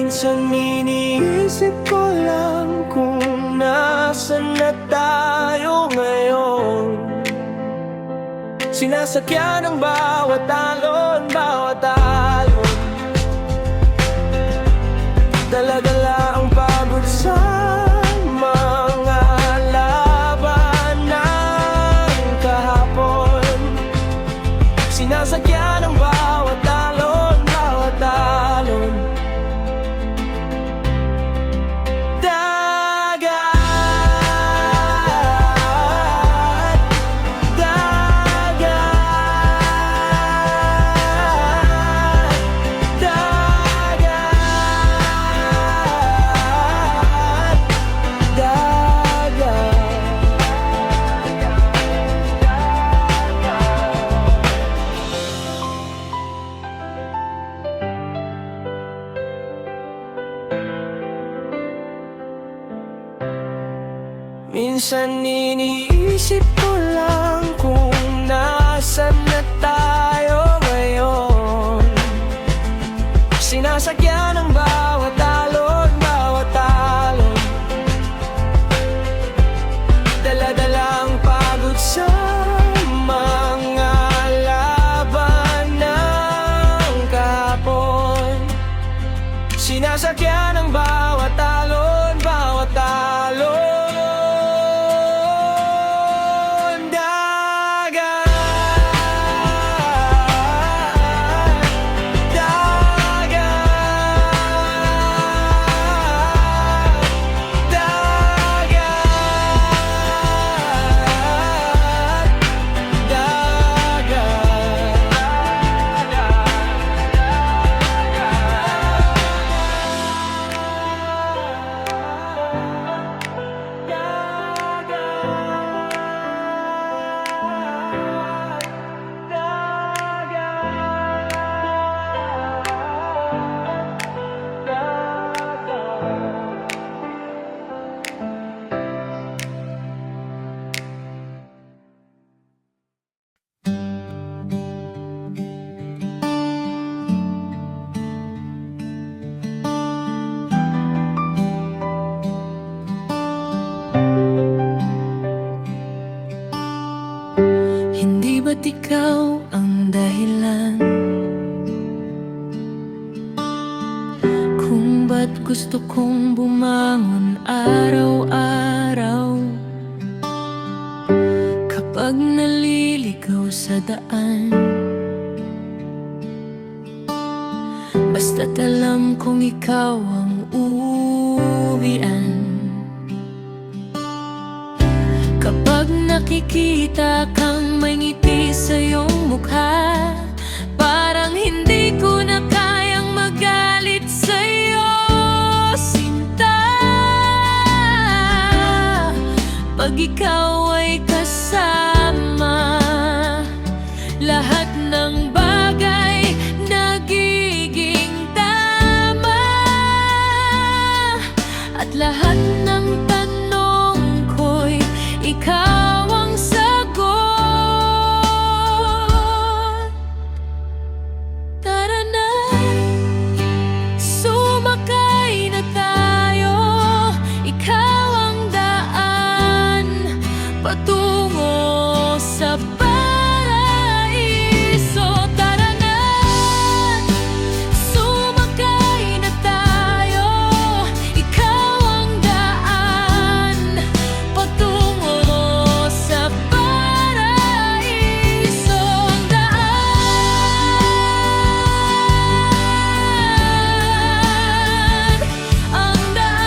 Minsan iniisip ko lang kung nasan na tayo ngayon. Sinasakyan ng bawat alon, bawat alon. Dala-dala ang pagod sa mga laban ng kahapon. Sinasakyan ng bawat alon, bawat alon. Minsan iniisip ko lang kung nasan na tayo ngayon. Sinasakyan ng bawat alon, bawat alon. Dala-dala ang pagod sa mga laban ng kahapon. Sinasakyan ng bawat alon, bawat alon. Hindi ba't ikaw ang dahilan kung ba't gusto kong bumangon araw-araw kapag naliligaw sa daan? Basta't alam kong ikaw ang uwian. Kapag nakikita kang may ngiti sa iyong mukha, parang hindi ko na kayang magalit sa'yo, sinta. Pag ikaw ay kasama, lahat ng bagay nagiging tama. At lahat ng tanong ko'y ikaw ang sagot. Tara na, sumakay na tayo. Ikaw ang daan patungo sa paraiso. Tara na, sumakay na tayo. Ikaw ang daan patungo sa paraiso. Ang daan, ang daan.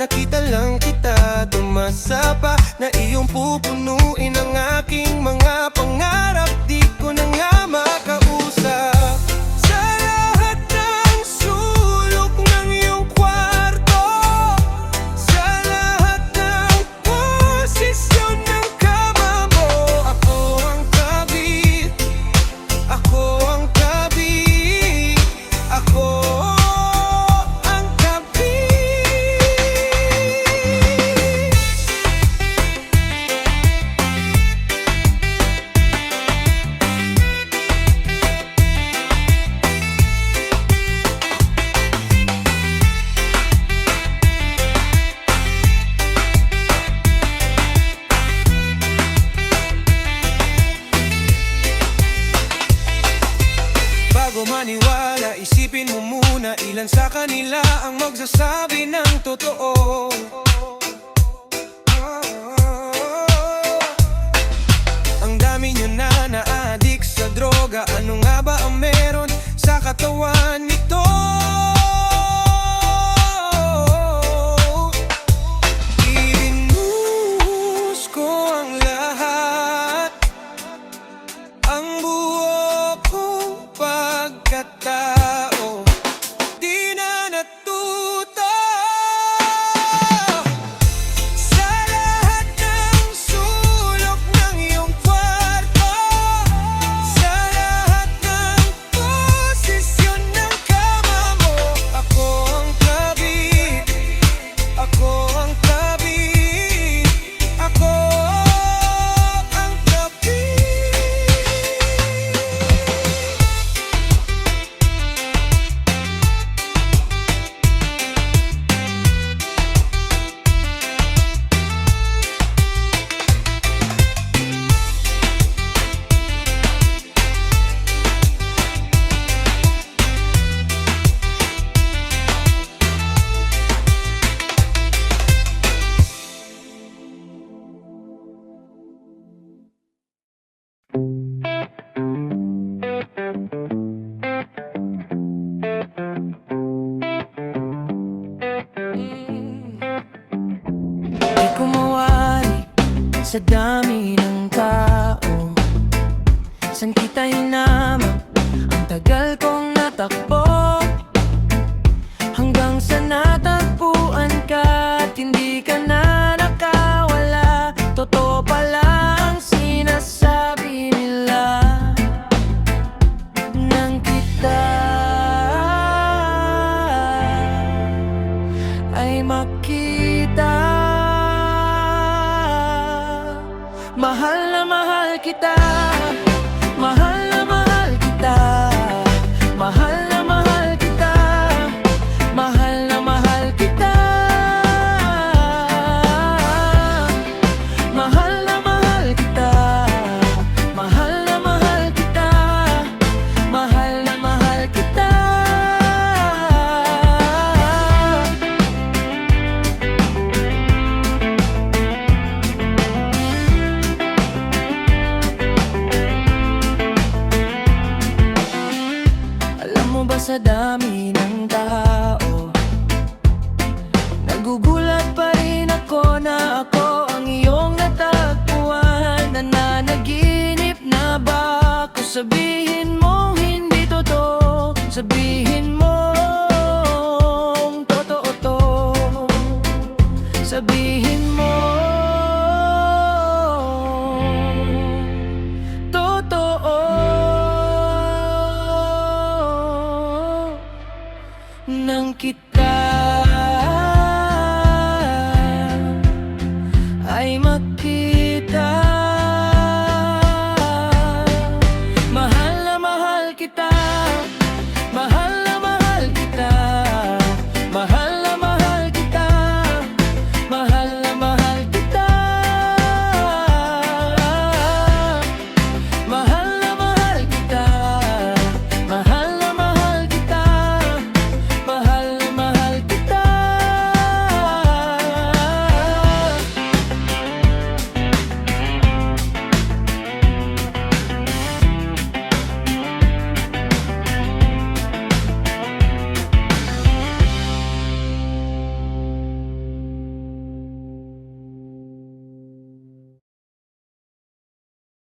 nakita lang kita, tumasa pa na iyong pupunuin ang aking mga pangarap. Di ko na nga makausap sa lahat ng sulok ng iyong kwarto, sa lahat ng posisyon ng kama mo. Ako ang kabit, ako ang kabit, ako ang kabit. Bago maniwala, isipin mo muna, ilan sa kanila ang magsasabi ng totoo. Ang dami nyo na na-addict sa droga, ano nga ba ang meron sa katawan nito? Ibinuhos ko ang lahat, ang buo kong pagkatao, di na natuto. Sa lahat ng sulok ng iyong kwarto, sa lahat ng posisyon ng kama mo. Ako ang kabit, ako ang kabit, ako ang kabit. Di ko mawari sa dami ng tao. San kita hinamang, ang tagal kong natakbo, hanggang sa natagpuan ka at hindi ka na nakawala. Totoo pala ang sinasabi nila, nang kita ay makita. Mahal na mahal kita, mahal na mahal kita, mahal na mahal kita, mahal na mahal kita, mahal na mahal kita, mahal na mahal kita, mahal na mahal kita. Alam mo ba sa dami ng tao, nagugulat pa rin ako na ako ang iyong natagpuan. Nananaginip na ba ako? Sabihin mo hindi totoo, sabihin mo totoo to, sabihin mo totoo. Nang kita